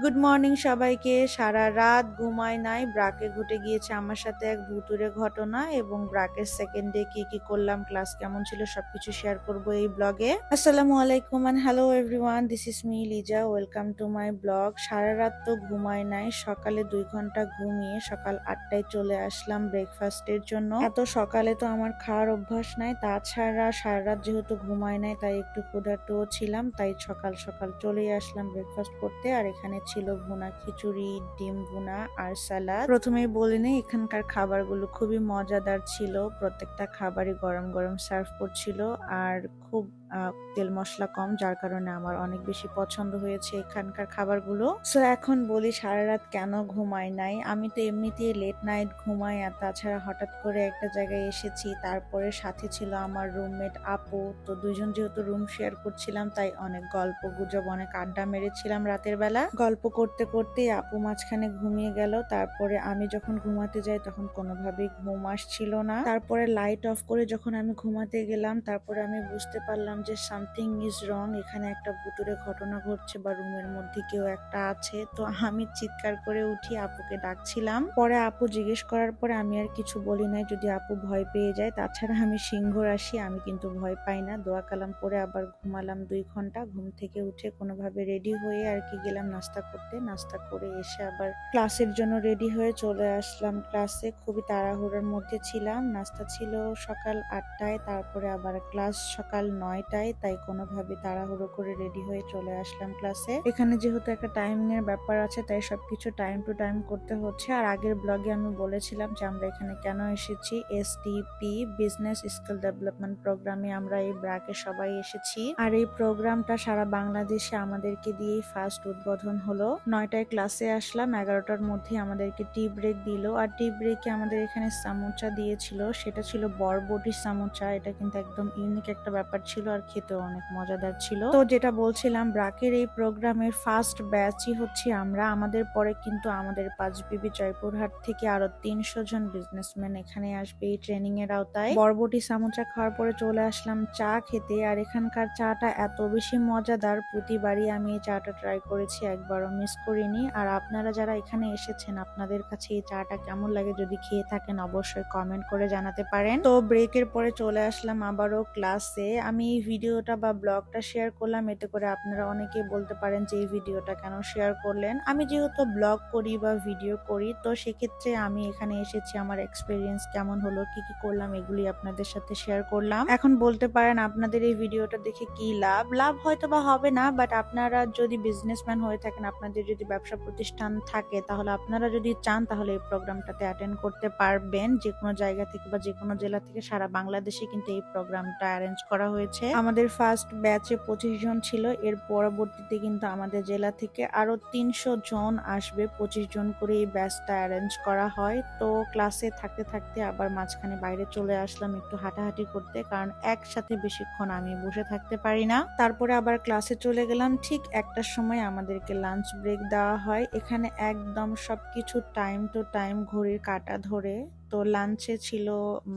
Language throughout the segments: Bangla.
গুড মর্নিং সবাইকে। সারা রাত ঘুমাই নাই। ব্রাকে ঘটে গিয়েছে আমার সাথে এক ভুতুড়ে ঘটনা এবং ব্রাকের সেকেন্ড ডে কি করলাম, ক্লাস কেমন ছিল সবকিছু শেয়ার করব এই ব্লগে। আসসালামু আলাইকুম and hello everyone, this is me Liza, welcome to my blog. সারা রাত তো ঘুমাই নাই, সকালে 2 ঘন্টা ঘুমিয়ে সকাল 8টায় চলে আসলাম ব্রেকফাস্টের জন্য। এত সকালে তো আমার খাওয়ার অভ্যাস নাই, তাছাড়া সারা রাত যেহেতু ঘুমাই নাই তাই একটু ক্ষুধার্তও ছিলাম, তাই সকাল সকাল চলেই আসলাম ব্রেকফাস্ট করতে। আর এখানে ছিল ভুনা খিচুড়ি, ডিম ভুনা আর সালাদ। প্রথমেই বলে নেই, এখানকার খাবারগুলো খুবই মজাদার ছিল। প্রত্যেকটা খাবারই গরম গরম সার্ভ করছিল আর খুব তেল মশলা কম, যার কারণে আমার অনেক বেশি পছন্দ হয়েছে এখানকার খাবারগুলো। সো এখন বলি সারা রাত কেন ঘুমাই নাই। আমি তো এমনিতেই লেট নাইট ঘুমাই, আর তাছাড়া হঠাৎ করে একটা জায়গায় এসেছি, তারপরে সাথে ছিল আমার রুমমেট আপু। তো দুইজন যেহেতু রুম শেয়ার করছিলাম তাই অনেক গল্প গুজব, অনেক আড্ডা মেরেছিলাম রাতের বেলা। গল্প করতে করতেই আপু মাঝখানে ঘুমিয়ে গেল। তারপরে আমি যখন ঘুমাতে যাই তখন কোনোভাবেই ঘুম আসছিল না। তারপরে লাইট অফ করে যখন আমি ঘুমাতে গেলাম, তারপরে আমি বুঝতে পারলাম যে সামথিং ইজ রং, এখানে একটা ভুতুড়ে ঘটনা ঘটছে বা রুমের মধ্যে কেউ একটা আছে। তো আমি চিৎকার করে উঠি আপুকে ডাকছিলাম। পরে আপু জিজ্ঞেস করার পরে আমি আর কিছু বলি নাই, যদি আপু ভয় পেয়ে যায়। তাছাড়া আমি সিংহ রাশি, আমি কিন্তু ভয় পাই না। দোয়া কালাম পরে আবার ঘুমালাম 2 ঘন্টা। ঘুম থেকে উঠে কোনোভাবে রেডি হয়ে আর কি গেলাম নাস্তা করতে। নাস্তা করে এসে আবার ক্লাসের জন্য রেডি হয়ে চলে আসলাম ক্লাসে। খুবই তাড়াহুড়োর মধ্যে ছিলাম। নাস্তা ছিল সকাল 8টায়, তারপরে আবার ক্লাস সকাল 9টায়, তাই কোনোভাবে তাড়াহুড়ো করে রেডি হয়ে চলে আসলাম ক্লাসে। এখানে যেহেতু একটা টাইমিং এর ব্যাপার আছে তাই সবকিছু টাইম টু টাইম করতে হচ্ছে। আর আগের ব্লগে আমি বলেছিলাম যে আমরা এখানে কেন এসেছি। এসডিপি বিজনেস স্কিল ডেভেলপমেন্ট প্রোগ্রামে আমরা এই ব্রাকে সবাই এসেছি। আর এই প্রোগ্রামটা সারা বাংলাদেশে আমাদেরকে দিয়ে ফার্স্ট উদ্বোধন হলো। 9টায় ক্লাসে আসলাম, 11টার মধ্যে আমাদেরকে টি ব্রেক দিল। আর টি ব্রেকে আমাদের এখানে সামোচা দিয়েছিল, সেটা ছিল বরবটি সামোচা। এটা কিন্তু একদম ইউনিক একটা ব্যাপার ছিল আর খেতেও অনেক মজাদার ছিল। তো যেটা বলছিলাম, ব্রাকের এই প্রোগ্রামের ফার্স্ট ব্যাচই হচ্ছে আমরা। আমাদের পরে কিন্তু আমাদের পাঁচবিবি জয়পুরহাট থেকে আরো 300 জন বিজনেসম্যান এখানে আসবে এই ট্রেনিং এর আওতায়। বরবটি সামোচা খাওয়ার পরে চলে আসলাম চা খেতে। আর এখানকার চাটা এত বেশি মজাদার, প্রতিবারই আমি এই চাটা ট্রাই করেছি, একবারও মিস করিনি। আর আপনারা যারা এখানে এসেছেন, আপনাদের কাছে এই চাটা কেমন লাগে যদি খেয়ে থাকেন অবশ্যই কমেন্ট করে জানাতে পারেন। তো ব্রেকের পরে চলে আসলাম আবারও ক্লাসে। আমি এই ভিডিওটা বা ব্লগটা শেয়ার করলাম, এতে করে আপনারা অনেকেই বলতে পারেন যে এই ভিডিওটা কেন শেয়ার করলেন। আমি যেহেতু ব্লগ করি বা ভিডিও করি, তো সেক্ষেত্রে আমি এখানে এসেছি, আমার এক্সপিরিয়েন্স কেমন হলো, কি করলাম, এগুলি আপনাদের সাথে শেয়ার করলাম। এখন বলতে পারেন আপনাদের এই ভিডিওটা দেখে কি লাভ। লাভ হয়তো বা হবে না, বাট আপনারা যদি বিজনেসম্যান হয়ে থাকেন, আপনাদের যদি ব্যবসা প্রতিষ্ঠান থাকে, তাহলে আপনারা যদি চান তাহলে এই প্রোগ্রামটাতে অ্যাটেন্ড করতে পারবেন। যে কোনো জায়গা থেকে বা যে কোনো জেলা থেকে, সারা বাংলাদেশে কিন্তু এই প্রোগ্রামটা অ্যারেঞ্জ করা হয়েছে। আমাদের ফার্স্ট ব্যাচে 25 জন ছিল, এর পরবর্তীতে কিন্তু আমাদের জেলা থেকে আরো 300 জন আসবে। 25 জন করে এই ব্যাচটা অ্যারেঞ্জ করা হয়। তো ক্লাসে থাকতে থাকতে আবার মাঝখানে বাইরে চলে আসলাম একটু হাঁটাহাঁটি করতে, কারণ একসাথে বেশিক্ষণ আমি বসে থাকতে পারি না। তারপরে আবার ক্লাসে চলে গেলাম। ঠিক 1টার সময় আমাদেরকে লাঞ্চ ব্রেক দেওয়া হয়। এখানে একদম সবকিছু টাইম টু টাইম ঘড়ির কাঁটা ধরে। তো লাঞ্চে ছিল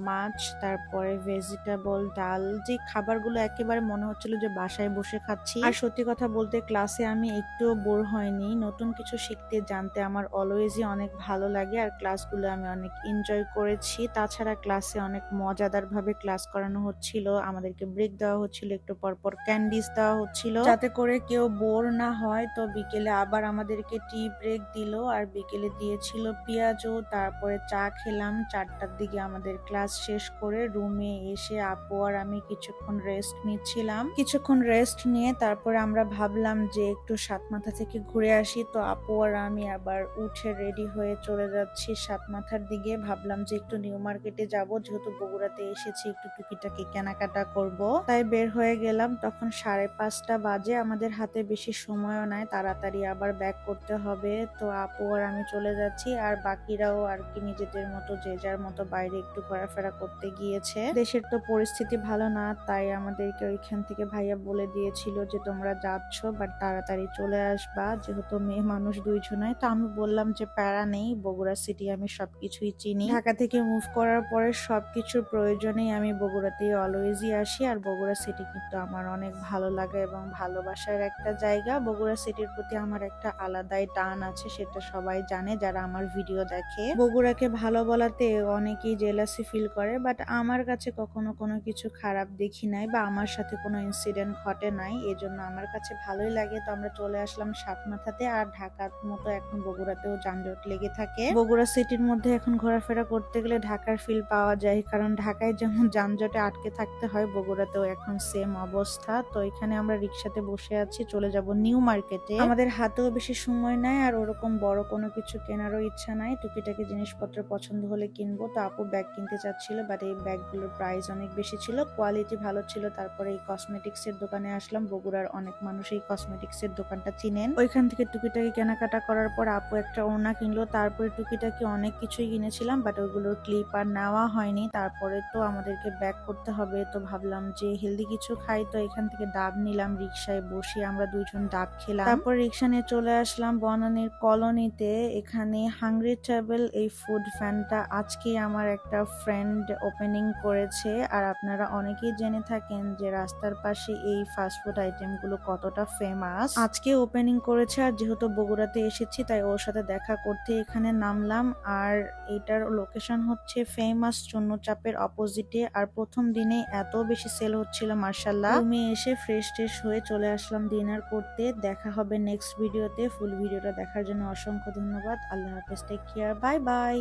মাছ, তারপরে ভেজিটেবল, ডাল, যে খাবারগুলো একেবারে মনে হচ্ছিল যে বাসায় বসে খাচ্ছি। আর সত্যি কথা বলতে ক্লাসে আমি একটুও বোর হয়নি। নতুন কিছু শিখতে জানতে আমার অলওয়েজই অনেক ভালো লাগে, আর ক্লাসগুলো আমি অনেক এনজয় করেছি। তাছাড়া ক্লাসে অনেক মজাদার ভাবে ক্লাস করানো হচ্ছিল, আমাদেরকে ব্রেক দেওয়া হচ্ছিল, একটু পরপর ক্যান্ডিজ দেওয়া হচ্ছিল যাতে করে কেউ বোর না হয়। তো বিকেলে আবার আমাদেরকে টি ব্রেক দিল, আর বিকেলে দিয়েছিল পেঁয়াজু। তারপরে চা খেলাম। 4টার দিকে আমাদের ক্লাস শেষ করে রুমে এসে আপু আর আমি কিছুক্ষণ রেস্ট নিচ্ছিলাম। কিছুক্ষণ রেস্ট নিয়ে তারপরে আমরা ভাবলাম যে একটু সাতমাথা থেকে ঘুরে আসি। তো আপু আর আমি আবার উঠে রেডি হয়ে চলে যাচ্ছি সাতমাথার দিকে। ভাবলাম যে একটু নিউ মার্কেটে যাব, যেহেতু বগুড়াতে এসেছি একটু টুকিটাকি কেনাকাটা করব, তাই বের হয়ে গেলাম। তখন 5:30 বাজে, আমাদের হাতে বেশি সময়ও নাই, তাড়াতাড়ি আবার ব্যাক করতে হবে। তো আপু আর আমি চলে যাচ্ছি, আর বাকিরাও আর কি নিজেদের মতো যে যার মতো বাইরে একটু ঘোরাফেরা করতে গিয়েছে। দেশের তো পরিস্থিতি ভালো না, তাই আমাদেরকে ওইখান থেকে ভাইয়া বলে দিয়েছিল যে তোমরা যাচ্ছ বাট তাড়াতাড়ি চলে আসবা, যেহেতু মেয়ে মানুষ দুইজনাই। তো আমি বললাম যে প্যারা নেই, বগুড়া সিটি আমি সবকিছুই চিনি। ঢাকা থেকে মুভ করার পরে সবকিছুর প্রয়োজনেই আমি বগুড়াতেই অলওয়েজই আসি। আর বগুড়া সিটি কিন্তু আমার অনেক ভালো লাগে এবং ভালোবাসার একটা জায়গা। বগুড়া সিটির প্রতি আমার একটা আলাদাই টান আছে, সেটা সবাই জানে যারা আমার ভিডিও দেখে। বগুড়াকে ভালো বলাতে অনেকেই জেলাসি ফিল করে, বাট আমার কাছে কখনো কোনো কিছু খারাপ দেখি নাই বা আমার সাথে কোনো ইনসিডেন্ট ঘটে নাই, এজন্য আমার কাছে ভালোই লাগে। তো আমরা চলে আসলাম সাতমাথাতে। আর ঢাকার মতো এখন বগুড়াতেও যানজট লেগে থাকে। বগুড়া সিটির মধ্যে এখন ঘোরাফেরা করতে গেলে ঢাকার ফিল পাওয়া যায়, কারণ ঢাকায় যেমন যানজটে আটকে থাকতে হয়, বগুড়াতেও এখন সেম অবস্থা। তো এখানে আমরা রিক্সাতে বসে আছি, চলে যাব নিউ মার্কেটে। আমাদের হাতেও বেশি সময় নাই আর ওরকম বড় কোনো কিছু কেনারও ইচ্ছা নাই। টুকিটাকি জিনিসপত্র পছন্দ হলে কিনবো। তো আপু ব্যাগ কিনতে চাচ্ছিল, বাট এই ব্যাগগুলোর প্রাইস অনেক বেশি ছিল, কোয়ালিটি ভালো ছিল। তারপরে এই কসমেটিক্স এর দোকানে আসলাম। বগুড়ার অনেক মানুষ এই কসমেটিক্স এর দোকানটা চিনেন। ওইখান থেকে টুকিটাকি কেনাকাটা করার পর আপু একটা ওড়না কিনলো। তারপরে টুকিটাকি অনেক কিছুই কিনেছিলাম, বাট ওইগুলোর ক্লিপ আর নেওয়া হয়নি। তারপরে তো আমাদেরকে ব্যাক করতে হবে, তো ভাবলাম যে হেলদি কিছু খাই। তো এখান থেকে ডাব নিলাম, রিক্সায় বসে আমরা দুইজন ডাব খেলাম। তারপর রিক্সা নিয়ে চলে আসলাম বনানীর কলোনিতে। এখানে হাংরি ট্রাভেল এই ফুড ভ্যানটা আজকে আমার একটা ফ্রেন্ড ওপেনিং করেছে। আর আপনারা অনেকেই জেনে থাকেন যে রাস্তার পাশে এই ফাস্টফুড আইটেম গুলো কতটা ফেমাস। আজকে ওপেনিং করেছে, আর যেহেতু বগুড়াতে এসেছি তাই ওর সাথে দেখা করতে এখানে নামলাম। আর এটার লোকেশন হচ্ছে ফেমাস চুন্নু-চাপের অপোজিটে। আর প্রথম দিনে এত বেশি সেল হচ্ছিল মার্শাল্লাহ। রুমে এসে ফ্রেশ ট্রেশ হয়ে চলে আসলাম ডিনার করতে। দেখা হবে নেক্সট ভিডিওতে। ফুল ভিডিওটা দেখার জন্য অসংখ্য ধন্যবাদ। আল্লাহ হাফেজ, টেক কেয়ার, বাই বাই।